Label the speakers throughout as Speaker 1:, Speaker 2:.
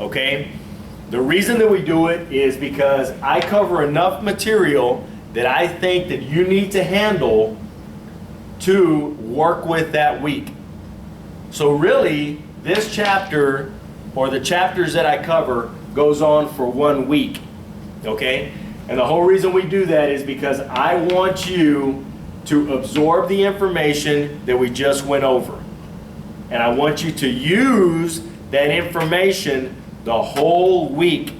Speaker 1: okay? The reason that we do it is because I cover enough material that I think that you need to handle to work with that week. So really, this chapter, or the chapters that I cover, goes on for 1 week, okay? And the whole reason we do that is because I want you to absorb the information that we just went over. And I want you to use that information the whole week.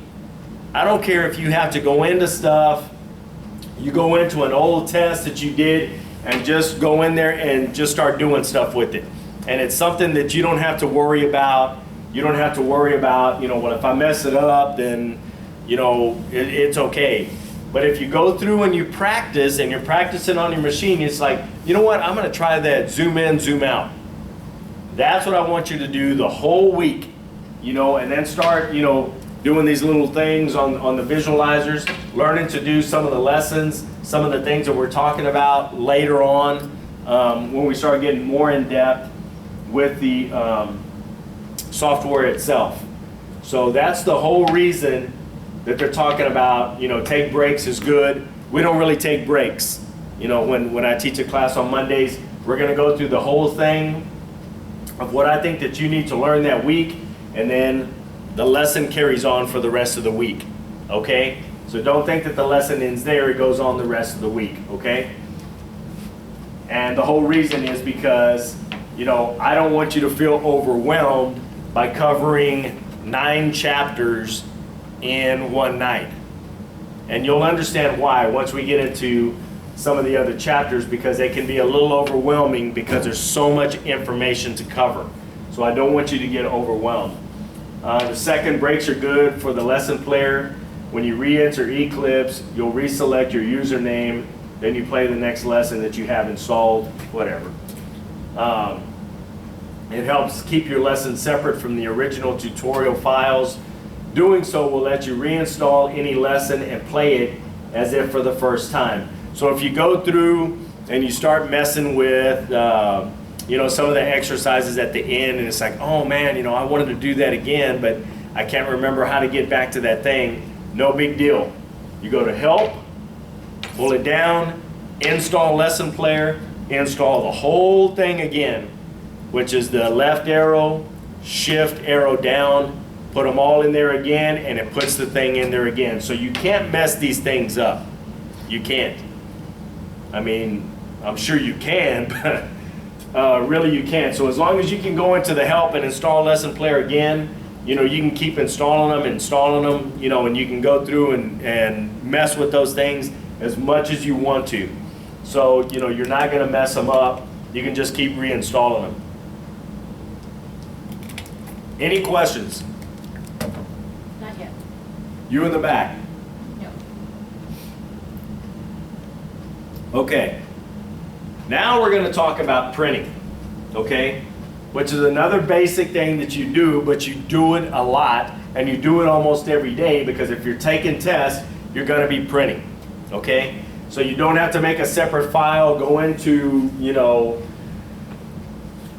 Speaker 1: I don't care if you have to go into stuff, you go into an old test that you did and just go in there and just start doing stuff with it. And it's something that you don't have to worry about. You don't have to worry about, well, if I mess it up, then, it's okay. But if you go through and you practice and you're practicing on your machine, it's like, you know what, I'm going to try that zoom in, zoom out. That's what I want you to do the whole week, and then start, doing these little things on the visualizers, learning to do some of the lessons, some of the things that we're talking about later on when we start getting more in depth with the software itself. So that's the whole reason that they're talking about, take breaks is good. We don't really take breaks. When I teach a class on Mondays, we're going to go through the whole thing of what I think that you need to learn that week, and then the lesson carries on for the rest of the week, okay? So don't think that the lesson ends there, it goes on the rest of the week, okay? And the whole reason is because, I don't want you to feel overwhelmed by covering 9 chapters in one night. And you'll understand why once we get into some of the other chapters, because they can be a little overwhelming because there's so much information to cover. So I don't want you to get overwhelmed. The second breaks are good for the lesson player. When you re-enter Eclipse, you'll reselect your username, then you play the next lesson that you have installed, whatever. It helps keep your lesson separate from the original tutorial files. Doing so will let you reinstall any lesson and play it as if for the first time. So if you go through and you start messing with some of the exercises at the end, and it's like, oh man, I wanted to do that again, but I can't remember how to get back to that thing. No big deal. You go to Help, pull it down, install Lesson Player, install the whole thing again, which is the left arrow, shift arrow down, put them all in there again, and it puts the thing in there again. So you can't mess these things up. You can't. I mean, I'm sure you can, but really you can't. So as long as you can go into the Help and install Lesson Player again, you can keep installing them, and you can go through and mess with those things as much as you want to. So, you're not going to mess them up. You can just keep reinstalling them. Any questions?
Speaker 2: Not yet.
Speaker 1: You in the back.
Speaker 2: No.
Speaker 1: Okay. Now we're going to talk about printing, okay? Which is another basic thing that you do, but you do it a lot, and you do it almost every day, because if you're taking tests, you're going to be printing, okay? So you don't have to make a separate file, go into,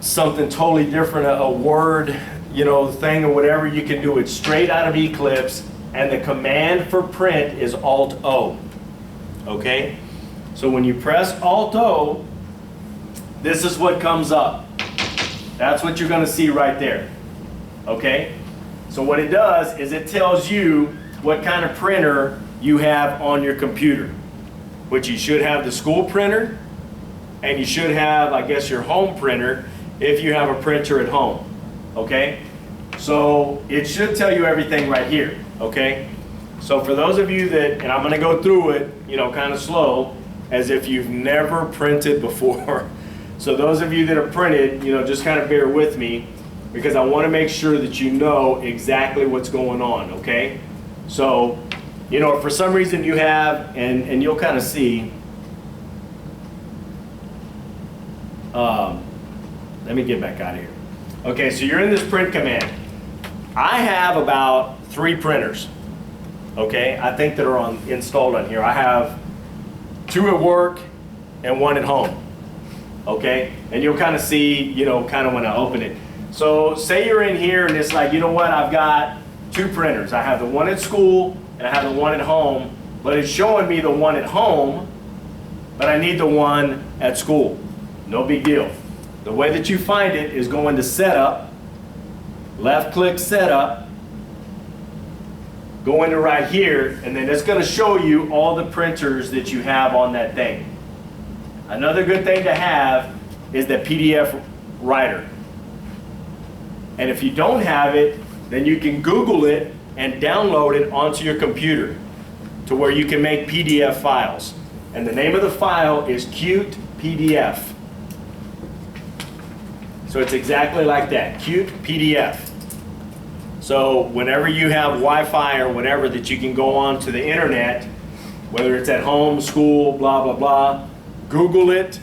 Speaker 1: something totally different, a Word, thing or whatever. You can do it straight out of Eclipse, and the command for print is Alt-O, okay? So when you press Alt-O, this is what comes up. That's what you're going to see right there, okay? So what it does is it tells you what kind of printer you have on your computer, which you should have the school printer, and you should have, I guess, your home printer if you have a printer at home, okay? So it should tell you everything right here, okay? So for those of you that, and I'm going to go through it, kind of slow, as if you've never printed before. So those of you that have printed, just kind of bear with me, because I want to make sure that you know exactly what's going on, okay? So, if for some reason you have, and you'll kind of see, let me get back out of here. Okay, so you're in this print command. I have about 3 printers, okay? I think that are installed on here. I have 2 at work and 1 at home. Okay, and you'll kind of see, kind of when I open it. So say you're in here and it's like, I've got, two printers. I have the one at school and I have the one at home, but it's showing me the one at home, but I need the one at school. No big deal. The way that you find it is go into Setup, left click Setup, go into right here, and then it's going to show you all the printers that you have on that thing. Another good thing to have is the PDF writer. And if you don't have it, then you can Google it and download it onto your computer to where you can make PDF files. And the name of the file is Qt PDF. So it's exactly like that, Qt PDF. So whenever you have Wi-Fi or whatever that you can go on to the internet, whether it's at home, school, blah, blah, blah, Google it,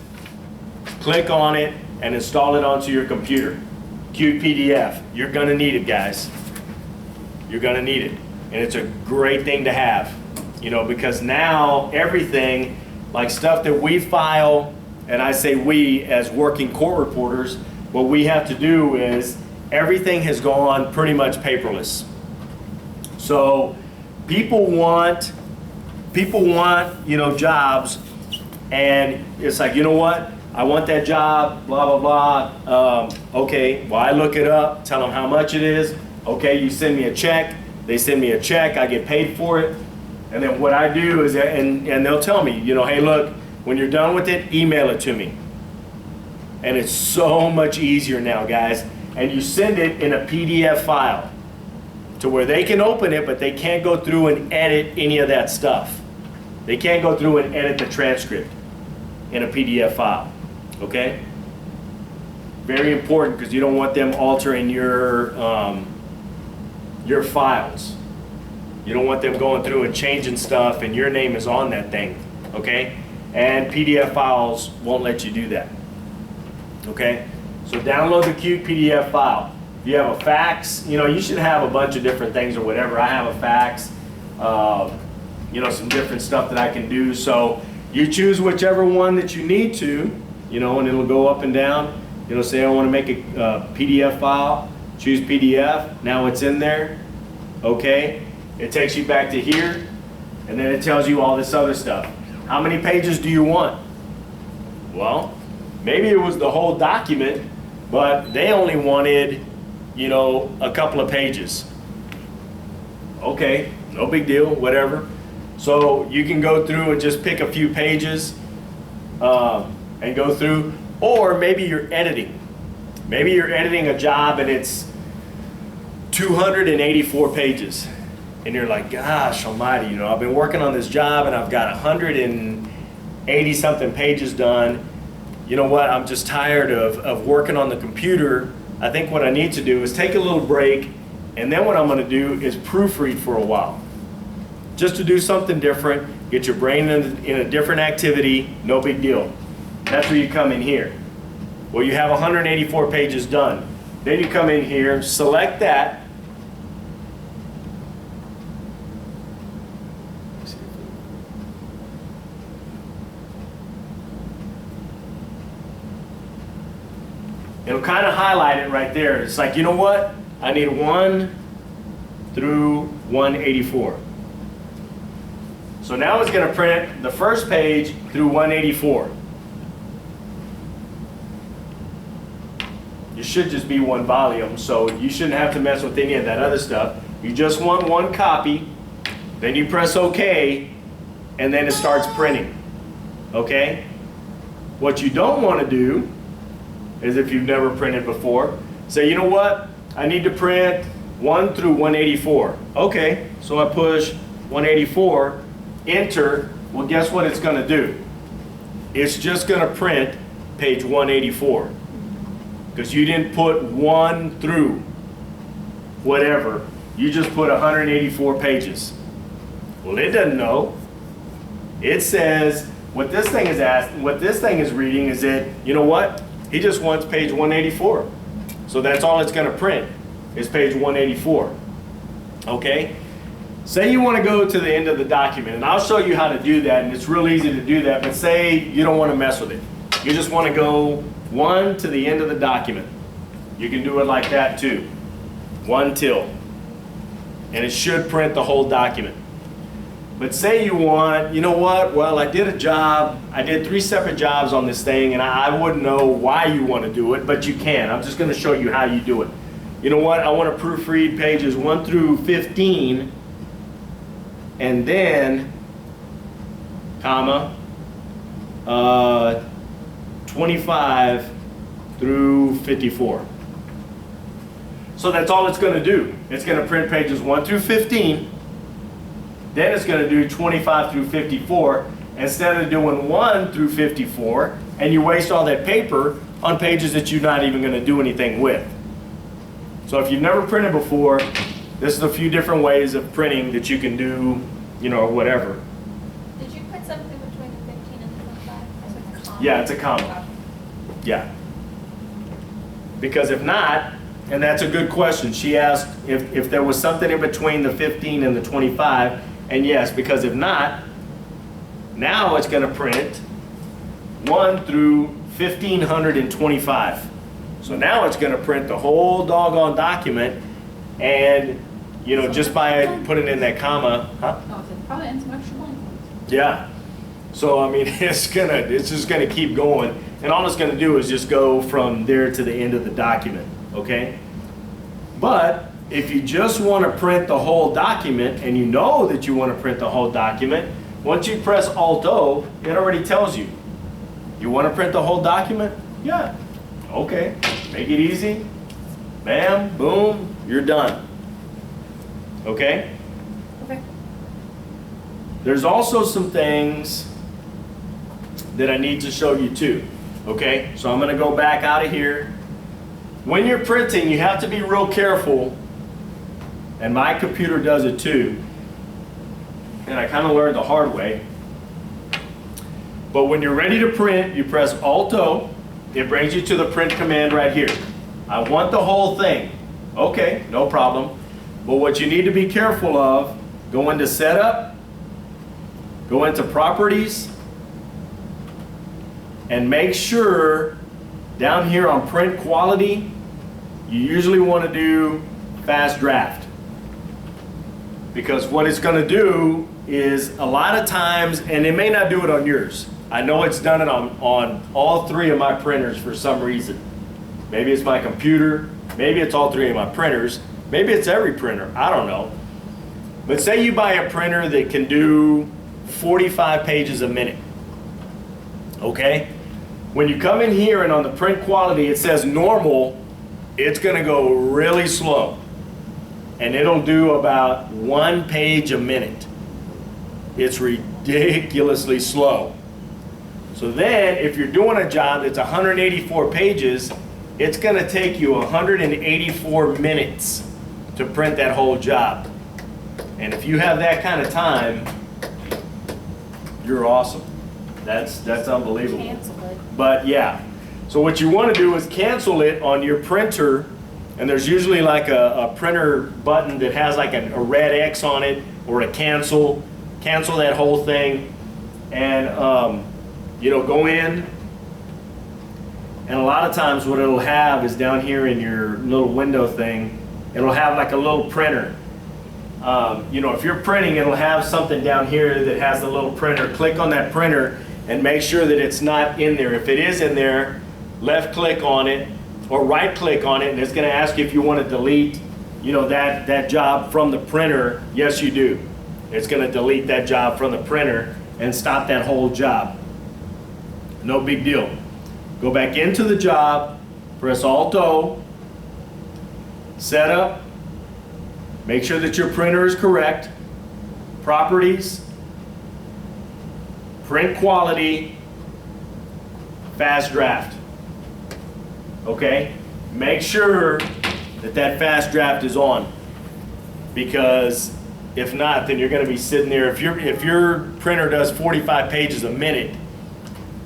Speaker 1: click on it, and install it onto your computer. Qt PDF. You're gonna need it, guys. You're gonna need it. And it's a great thing to have, you know, because now everything, like stuff that we file, and I say we as working court reporters, what we have to do is everything has gone pretty much paperless. So people want, you know, jobs, and it's like, you know what? I want that job, blah, blah, blah. Okay, well, I look it up, tell them how much it is. Okay, you send me a check. They send me a check, I get paid for it. And then what I do is, and they'll tell me, you know, hey, look, when you're done with it, email it to me. And it's so much easier now, guys. And you send it in a PDF file to where they can open it, but they can't go through and edit any of that stuff. They can't go through and edit the transcript in a PDF file, okay? Very important, because you don't want them altering your files. You don't want them going through and changing stuff and your name is on that thing, okay? And PDF files won't let you do that. Okay, so download the Qt PDF file. If you have a fax, you know, you should have a bunch of different things or whatever. I have a fax, you know, some different stuff that I can do. So you choose whichever one that you need to, you know, and it'll go up and down. You know, say I want to make a PDF file, choose PDF. Now it's in there. Okay, it takes you back to here, and then it tells you all this other stuff. How many pages do you want? Well, maybe it was the whole document, but they only wanted, you know, a couple of pages. Okay, no big deal, whatever. So you can go through and just pick a few pages and go through, or maybe you're editing. Maybe you're editing a job and it's 284 pages. And you're like, gosh almighty, you know, I've been working on this job and I've got 180 something pages done. You know what, I'm just tired of working on the computer. I think what I need to do is take a little break, and then what I'm gonna do is proofread for a while. Just to do something different, get your brain in a different activity, no big deal. That's where you come in here. Well, you have 184 pages done. Then you come in here, select that. It'll kind of highlight it right there. It's like, you know what? I need 1 through 184. So now it's going to print the first page through 184. It should just be one volume, so you shouldn't have to mess with any of that other stuff. You just want one copy, then you press OK, and then it starts printing. Okay? What you don't want to do is, if you've never printed before, say, you know what, I need to print 1 through 184. Okay, so I push 184, enter. Well, guess what it's going to do? It's just going to print page 184, because you didn't put 1 through whatever. You just put 184 pages. Well, it doesn't know. It says what this thing is asking, what this thing is reading is that, you know what? He just wants page 184. So that's all it's going to print is page 184. Okay? Say you want to go to the end of the document, and I'll show you how to do that, and it's real easy to do that, but say you don't want to mess with it. You just want to go 1 to the end of the document. You can do it like that too. 1 till. and it should print the whole document. But say you want, you know what, well, I did a job, I did 3 separate jobs on this thing, and I wouldn't know why you want to do it, but you can. I'm just going to show you how you do it. You know what, I want to proofread pages 1 through 15, and then, comma, 25 through 54. So that's all it's going to do. It's going to print pages 1 through 15. Then it's going to do 25 through 54 instead of doing 1 through 54, and you waste all that paper on pages that you're not even going to do anything with. So if you've never printed before, this is a few different ways of printing that you can do, you know, or whatever.
Speaker 2: Did you put something between the 15 and the 25? As a comma?
Speaker 1: Yeah, it's a comma. Yeah. Because if not, and that's a good question. She asked if there was something in between the 15 and the 25, and yes, because if not, now it's going to print 1 through 1525. So now it's going to print the whole doggone document, and you know, just by putting in that comma, huh?
Speaker 2: Oh, so probably ends some extra money.
Speaker 1: Yeah. So I mean, it's just gonna keep going, and all it's gonna do is just go from there to the end of the document. Okay. But if you just want to print the whole document, and you know that you want to print the whole document, once you press Alt-O, it already tells you. You want to print the whole document? Yeah. Okay. Make it easy. Bam. Boom. You're done. Okay.
Speaker 2: Okay.
Speaker 1: There's also some things that I need to show you too. Okay, so I'm going to go back out of here. When you're printing, you have to be real careful, and my computer does it too, and I kind of learned the hard way. But when you're ready to print, you press Alt-O. It brings you to the print command right here. I want the whole thing. Okay, no problem. But what you need to be careful of, go into Setup, go into Properties, and make sure down here on Print Quality, you usually want to do Fast Draft. Because what it's going to do is a lot of times, and it may not do it on yours. I know it's done it on all 3 of my printers for some reason. Maybe it's my computer, maybe it's all 3 of my printers, maybe it's every printer, I don't know. But say you buy a printer that can do 45 pages a minute, okay? When you come in here and on the print quality it says normal, it's gonna go really slow. And it'll do about 1 page a minute. It's ridiculously slow. So then if you're doing a job that's 184 pages, it's gonna take you 184 minutes to print that whole job. And if you have that kind of time, you're awesome. That's unbelievable.
Speaker 2: Cancel it.
Speaker 1: But yeah, so what you want to do is cancel it on your printer, and there's usually like a printer button that has like a red X on it, or a cancel that whole thing, and you know, go in, and a lot of times what it'll have is down here in your little window thing, it'll have like a little printer. You know, if you're printing, it'll have something down here that has the little printer. Click on that printer and make sure that it's not in there. If it is in there, left click on it or right click on it, and it's going to ask you if you want to delete, you know, that job from the printer. Yes, you do. It's going to delete that job from the printer and stop that whole job. No big deal. Go back into the job, press Alt-O, Setup, make sure that your printer is correct, Properties, Print Quality, Fast Draft. Okay? Make sure that that Fast Draft is on, because if not, then you're going to be sitting there. If your printer does 45 pages a minute,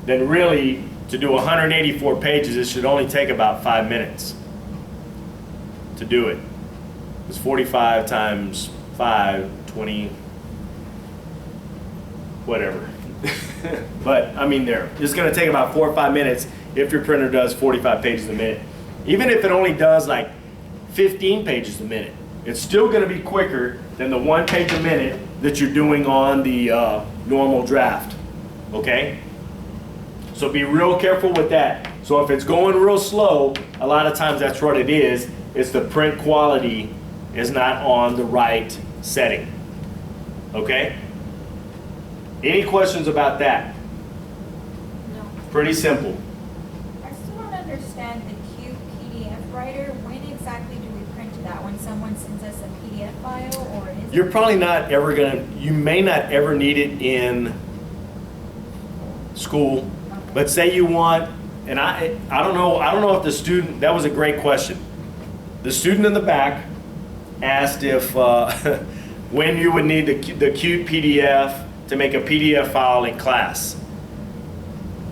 Speaker 1: then really to do 184 pages, it should only take about 5 minutes to do it. It's 45 times 5, 20, whatever. But I mean, it's going to take about 4 or 5 minutes if your printer does 45 pages a minute. Even if it only does like 15 pages a minute, It's still gonna be quicker than the 1 page a minute that you're doing on the normal draft, okay? So be real careful with that. So if it's going real slow, a lot of times that's what it is. It's the print quality is not on the right setting, okay? Any questions about that?
Speaker 2: No.
Speaker 1: Pretty simple.
Speaker 2: I still don't understand the Q PDF writer. When exactly do we print that? When someone sends us a PDF file, or is
Speaker 1: You're probably not ever gonna, you may not ever need it in school, but say you want, and I don't know if the student, that was a great question. The student in the back asked if, when you would need the Qt PDF to make a PDF file in class.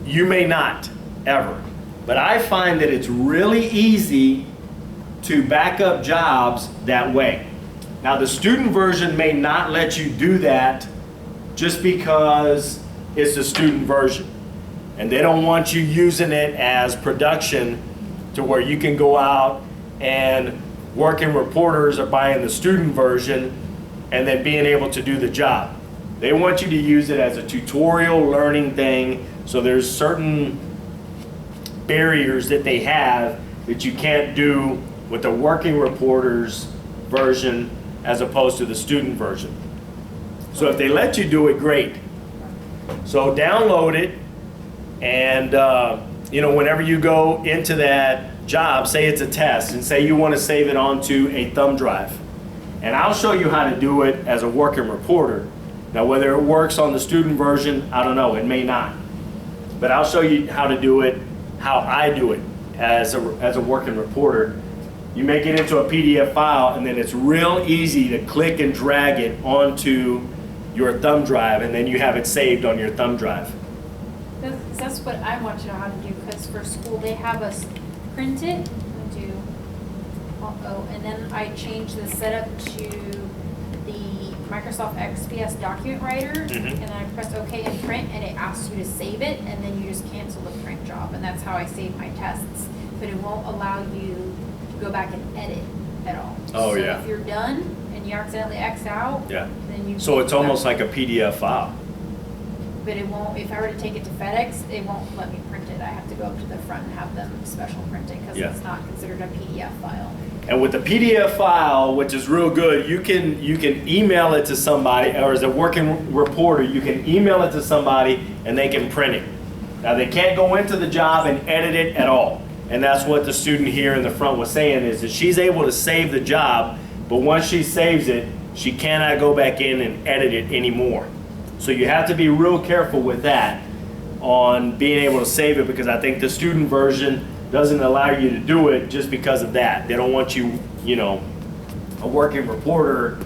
Speaker 1: You may not, ever. But I find that it's really easy to back up jobs that way. Now, the student version may not let you do that just because it's the student version. And they don't want you using it as production to where you can go out and working reporters are buying the student version and then being able to do the job. They want you to use it as a tutorial learning thing, so there's certain barriers that they have that you can't do with the working reporters version as opposed to the student version. So if they let you do it, great. So download it, and whenever you go into that job, say it's a test, and say you want to save it onto a thumb drive. And I'll show you how to do it as a working reporter. Now, whether it works on the student version, I don't know, it may not. But I'll show you how to do it, how I do it as a working reporter. You make it into a PDF file, and then it's real easy to click and drag it onto your thumb drive, and then you have it saved on your thumb drive.
Speaker 3: That's what I want to know how to do, because for school, they have us print it, and then I change the setup to the Microsoft XPS document writer,
Speaker 1: Mhm.
Speaker 3: and I press OK and print, and it asks you to save it, and then you just cancel the print job, and that's how I save my tests. But it won't allow you to go back and edit at all.
Speaker 1: Oh, yeah.
Speaker 3: So if you're done and you accidentally X out,
Speaker 1: Yeah.
Speaker 3: then you.
Speaker 1: So it's
Speaker 3: go back.
Speaker 1: almost like a PDF file.
Speaker 3: But it won't, if I were to take it to FedEx, it won't let me print it. I have to go up to the front and have them special print it, because
Speaker 1: Yeah.
Speaker 3: it's not considered a PDF file.
Speaker 1: And with the PDF file, which is real good, you can email it to somebody, or as a working reporter, you can email it to somebody and they can print it. Now, they can't go into the job and edit it at all. And that's what the student here in the front was saying, is that she's able to save the job, but once she saves it, she cannot go back in and edit it anymore. So you have to be real careful with that on being able to save it, because I think the student version doesn't allow you to do it just because of that. They don't want you, a working reporter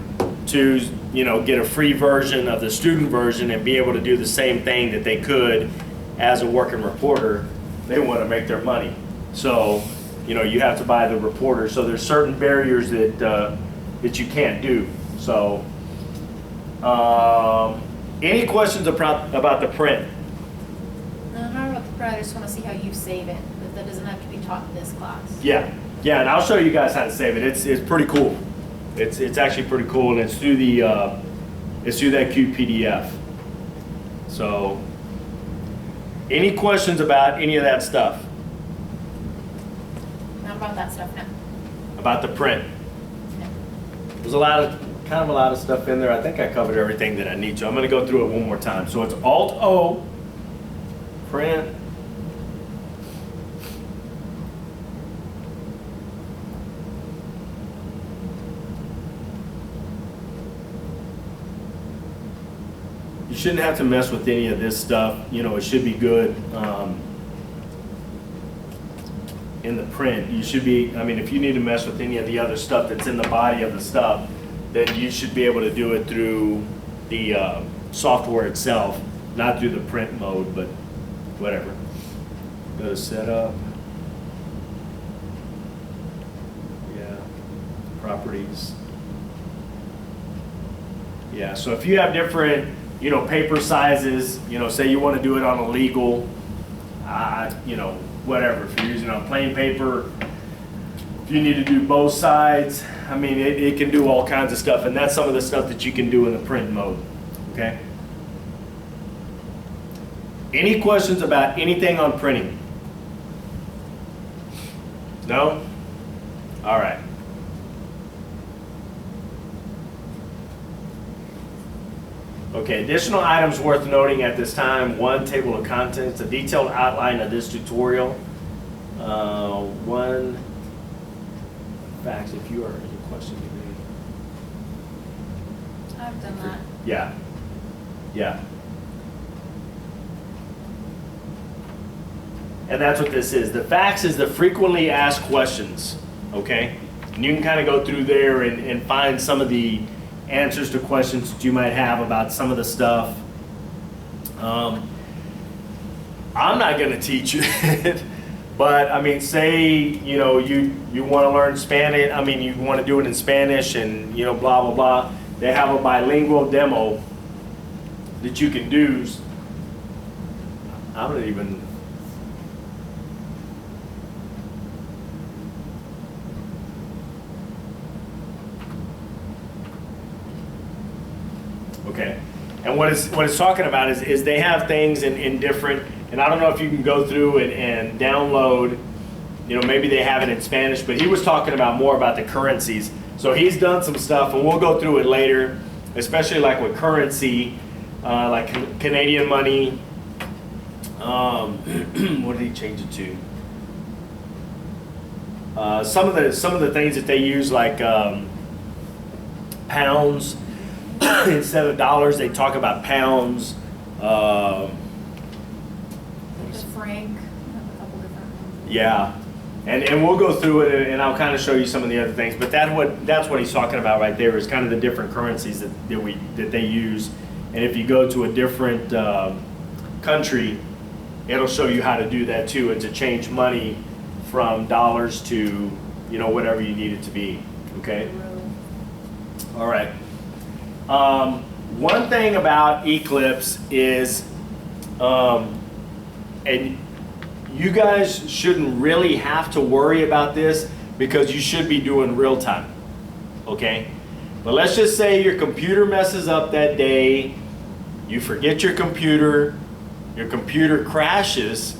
Speaker 1: to, get a free version of the student version and be able to do the same thing that they could as a working reporter. They want to make their money. So, you have to buy the reporter. So there's certain barriers that you can't do. So, any questions about the print?
Speaker 3: No, not about the print, I just want to see how you save it, but that doesn't have to be taught in this class.
Speaker 1: Yeah, and I'll show you guys how to save it. It's pretty cool. It's actually pretty cool, and it's through that Qt PDF. So, any questions about any of that stuff?
Speaker 3: Not about that stuff, no.
Speaker 1: About the print?
Speaker 3: No.
Speaker 1: There's a lot of stuff in there. I think I covered everything that I need to. I'm going to go through it one more time. So it's Alt-O, print. You shouldn't have to mess with any of this stuff. It should be good in the print. You should be, if you need to mess with any of the other stuff that's in the body of the stuff, then you should be able to do it through the software itself, not through the print mode, but whatever. Go to setup. Yeah, properties. Yeah, so if you have different, paper sizes, say you want to do it on a legal, whatever. If you're using it on plain paper, if you need to do both sides, I mean, it can do all kinds of stuff, and that's some of the stuff that you can do in the print mode, okay? Any questions about anything on printing? No? All right. Okay, additional items worth noting at this time. One, table of contents, a detailed outline of this tutorial. One, facts, if you are any question you may.
Speaker 3: I've done that.
Speaker 1: Yeah, yeah. And that's what this is. The facts is the frequently asked questions, okay? And you can kind of go through there and find some of the answers to questions that you might have about some of the stuff. I'm not going to teach you it, but I mean, say, you know, you want to learn Spanish, I mean, you want to do it in Spanish and, you know, blah, blah, blah. They have a bilingual demo that you can do. I'm not even... Okay, and what it's talking about is they have things in different, and I don't know if you can go through and download, you know, maybe they have it in Spanish, but he was talking about more about the currencies. So he's done some stuff, and we'll go through it later, especially like with currency, like Canadian money. What did he change it to? Some of the things that they use, like pounds. Instead of dollars, they talk about pounds.
Speaker 3: The franc, a couple different ones.
Speaker 1: Yeah, and we'll go through it, and I'll kind of show you some of the other things. But that's what he's talking about right there, is kind of the different currencies that they use. And if you go to a different country, it'll show you how to do that too, and to change money from dollars to, you know, whatever you need it to be. Okay. All right. One thing about Eclipse is, and you guys shouldn't really have to worry about this because you should be doing real time, okay? But let's just say your computer messes up that day, you forget your computer crashes.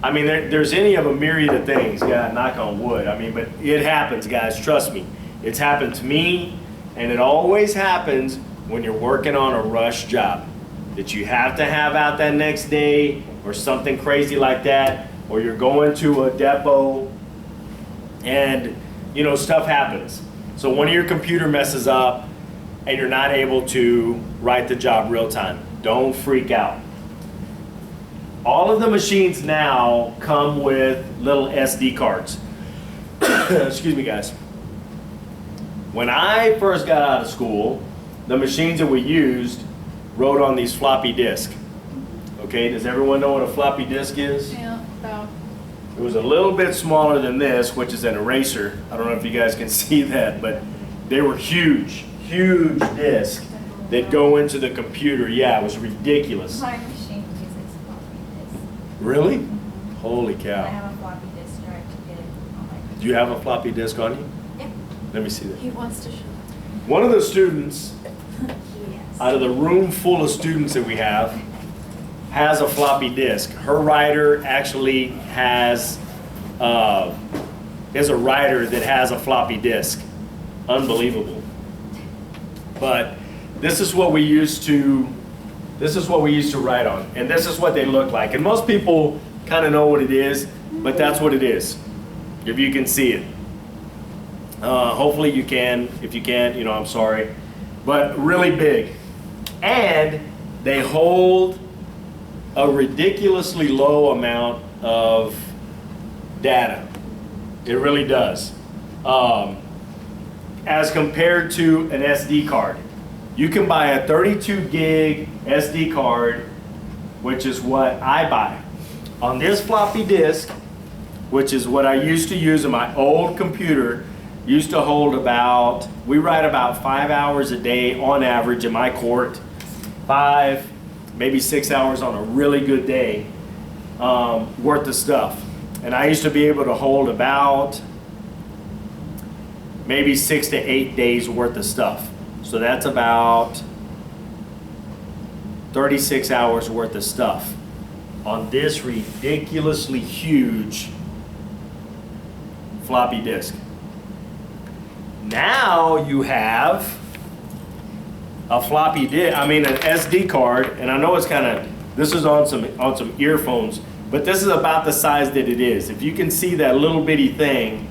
Speaker 1: I mean, there's any of a myriad of things, God, knock on wood. I mean, but it happens, guys, trust me. It's happened to me. And it always happens when you're working on a rush job that you have to have out that next day, or something crazy like that, or you're going to a depot and, you know, stuff happens. So one of your computer messes up and you're not able to write the job real time. Don't freak out. All of the machines now come with little SD cards. Excuse me, guys. When I first got out of school, the machines that we used wrote on these floppy disks. Okay, does everyone know what a floppy disk is?
Speaker 3: Yeah, about.
Speaker 1: It was a little bit smaller than this, which is an eraser. I don't know if you guys can see that, but they were huge, huge disks that go into the computer. Yeah, it was ridiculous.
Speaker 2: My machine uses floppy disk.
Speaker 1: Really? Holy
Speaker 2: I
Speaker 1: cow.
Speaker 2: have a floppy disk drive to get it on my computer.
Speaker 1: Do you have a floppy disk on you?
Speaker 2: Yeah.
Speaker 1: Let me see that.
Speaker 3: He wants to show.
Speaker 1: One of the students,
Speaker 2: Yes.
Speaker 1: out of the room full of students that we have, has a floppy disk. Her writer actually is a writer that has a floppy disk. Unbelievable. But this is what we used to write on, and this is what they look like. And most people kind of know what it is, but that's what it is. If you can see it. Hopefully you can. If you can't, you know, I'm sorry. But really big. And they hold a ridiculously low amount of data. It really does. As compared to an SD card. You can buy a 32 gig SD card, which is what I buy. On this floppy disk, which is what I used to use in my old computer, used to hold about, we write about 5 hours a day on average in my court. 5, maybe 6 hours on a really good day worth of stuff. And I used to be able to hold about maybe 6 to 8 days worth of stuff. So that's about 36 hours worth of stuff on this ridiculously huge floppy disk. Now you have a floppy disk, an SD card, and I know it's kind of, this is on some earphones, but this is about the size that it is. If you can see that little bitty thing,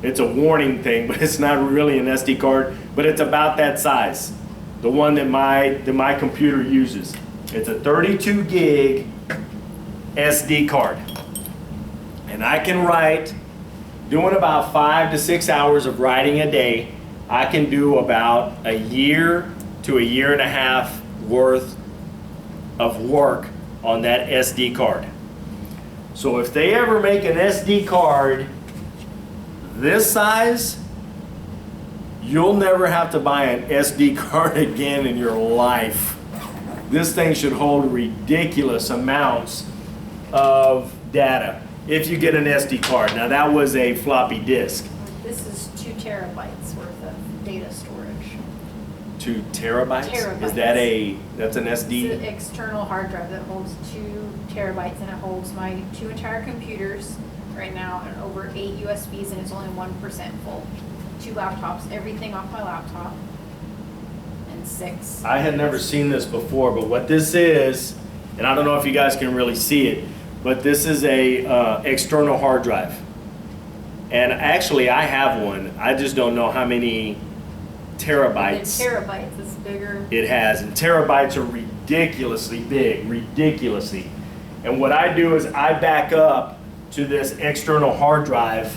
Speaker 1: it's a warning thing, but it's not really an SD card, but it's about that size. The one that my computer uses. It's a 32 gig SD card. And I can write, doing about 5 to 6 hours of writing a day, I can do about a year to a year and a half worth of work on that SD card. So if they ever make an SD card this size, you'll never have to buy an SD card again in your life. This thing should hold ridiculous amounts of data if you get an SD card. Now that was a floppy disk.
Speaker 3: This is 2 terabytes worth of data storage.
Speaker 1: 2 terabytes?
Speaker 3: Terabytes.
Speaker 1: Is that's an SD?
Speaker 3: It's an external hard drive that holds 2 terabytes, and it holds my 2 entire computers right now and over 8 USBs, and it's only 1% full. 2 laptops, everything off my laptop, and 6.
Speaker 1: I had never seen this before, but what this is, and I don't know if you guys can really see it, but this is a external hard drive. And actually I have one. I just don't know how many terabytes.
Speaker 3: The terabytes is bigger.
Speaker 1: It has, and terabytes are ridiculously big, ridiculously. And what I do is I back up to this external hard drive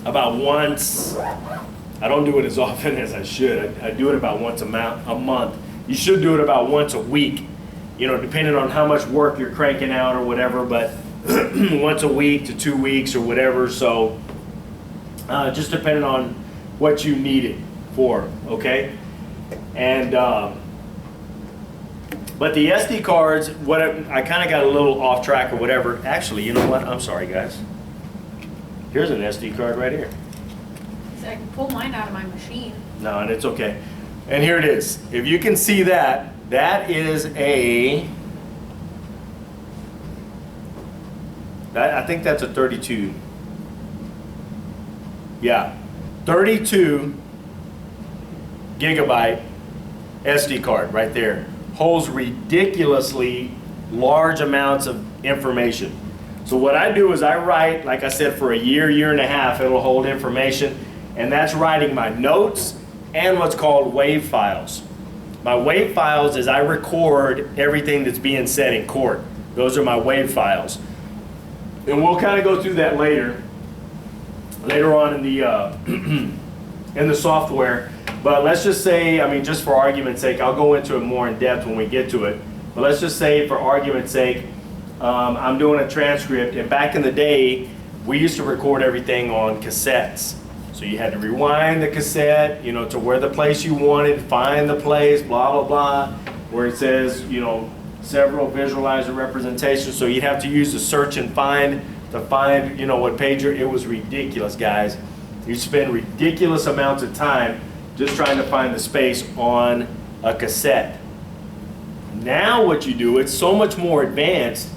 Speaker 1: about once. I don't do it as often as I should. I do it about once a month. You should do it about once a week, depending on how much work you're cranking out or whatever, but once a week to 2 weeks or whatever. So just depending on what you need it for, okay? And but the SD cards, I kind of got a little off track or whatever. Actually, you know what? I'm sorry, guys. Here's an SD card right here.
Speaker 3: So I can pull mine out of my machine.
Speaker 1: No, and it's okay. And here it is. If you can see that, that is I think that's a 32. Yeah, 32 gigabyte SD card right there. Holds ridiculously large amounts of information. So what I do is I write, like I said, for a year and a half, it'll hold information, and that's writing my notes and what's called WAV files. My WAV files is I record everything that's being said in court. Those are my WAV files. And we'll kind of go through that later on in the software. But let's just say, just for argument's sake, I'll go into it more in depth when we get to it. But let's just say, for argument's sake, I'm doing a transcript, and back in the day, we used to record everything on cassettes. So you had to rewind the cassette, to where the place you wanted, find the place, blah, blah, blah, where it says, several visualizer representations. So you'd have to use the search and find to find, what page it was ridiculous, guys. You spend ridiculous amounts of time just trying to find the space on a cassette. Now what you do, it's so much more advanced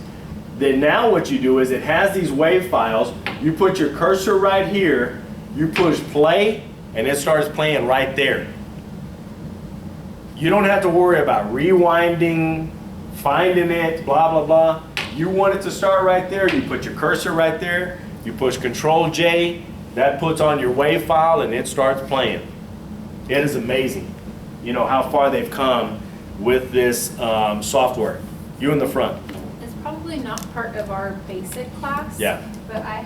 Speaker 1: that now what you do is it has these WAV files. You put your cursor right here, you push play, and it starts playing right there. You don't have to worry about rewinding, finding it, blah, blah, blah. You want it to start right there, you put your cursor right there, you push Control J, that puts on your WAV file, and it starts playing. It is amazing, how far they've come with this software. You in the front.
Speaker 3: It's probably not part of our basic class.
Speaker 1: Yeah.
Speaker 3: But I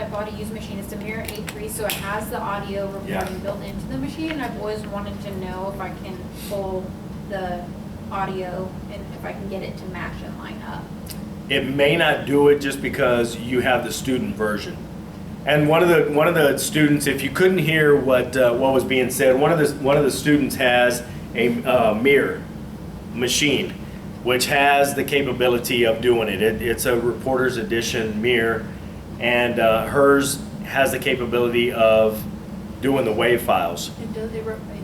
Speaker 3: bought a used machine. It's a Mirror A3, so it has the audio recording built into the machine. I've always wanted to know if I can pull the audio and if I can get it to match and line up.
Speaker 1: It may not do it just because you have the student version. And one of the students, if you couldn't hear what was being said, one of the students has a Mirror machine, which has the capability of doing it. It's a Reporter's Edition Mirror, and hers has the capability of doing the WAV files.
Speaker 3: It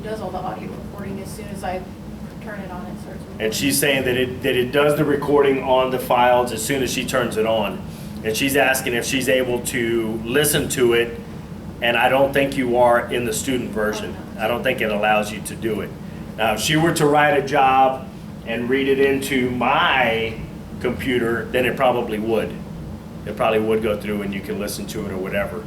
Speaker 3: does all the audio recording as soon as I turn it on, it starts recording.
Speaker 1: And she's saying that it does the recording on the files as soon as she turns it on. And she's asking if she's able to listen to it, and I don't think you are in the student version. I don't think it allows you to do it. Now, if she were to write a job and read it into my computer, then it probably would. It probably would go through and you can listen to it or whatever.